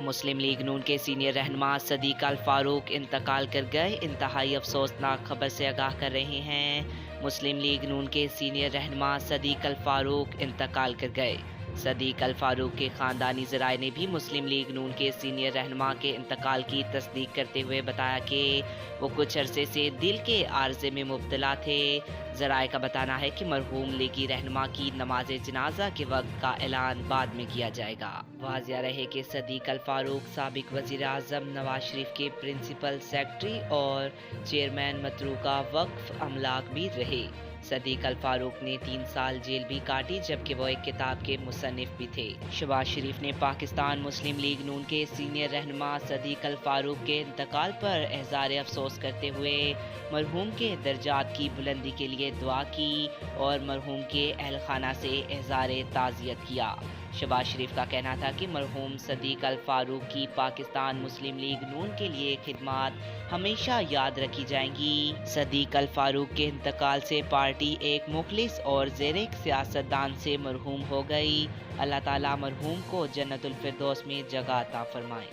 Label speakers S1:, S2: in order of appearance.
S1: مسلم league نون کے senior رہنما صدیق الفاروق انتقال کر گئے، انتہائی افسوسناک خبر سے آگاہ کر رہے ہیں۔ مسلم لیگ نون کے سینئر رہنما صدیق الفاروق انتقال کر گئے۔ صدیق الفاروق کے خاندانی ذرائع نے بھی مسلم لیگ نون کے سینئر رہنما کے انتقال کی تصدیق کرتے ہوئے بتایا کہ وہ کچھ عرصے سے دل کے عارضے میں مبتلا تھے۔ ذرائع کا بتانا ہے کہ مرحوم لیگی رہنما کی نماز جنازہ کے وقت کا اعلان بعد میں کیا جائے گا۔ واضح رہے کہ صدیق الفاروق سابق وزیر اعظم نواز شریف کے پرنسپل سیکرٹری اور چیئرمین متروکہ وقف املاک بھی رہے۔ صدیق الفاروق نے 3 سال جیل بھی کاٹی، جبکہ وہ ایک کتاب کے مصنف بھی تھے۔ شہباز شریف نے پاکستان مسلم لیگ نون کے سینئر رہنما صدیق الفاروق کے انتقال پر اظہار افسوس کرتے ہوئے مرحوم کے درجات کی بلندی کے لیے دعا کی اور مرحوم کے اہل خانہ سے اظہار تعزیت کیا۔ شہباز شریف کا کہنا تھا کہ مرحوم صدیق الفاروق کی پاکستان مسلم لیگ نون کے لیے خدمات ہمیشہ یاد رکھی جائیں گی۔ صدیق الفاروق کے انتقال سے پارٹی ایک مخلص اور زیرک سیاستدان سے محروم ہو گئی۔ اللہ تعالیٰ مرحوم کو جنت الفردوس میں جگہ عطا فرمائے۔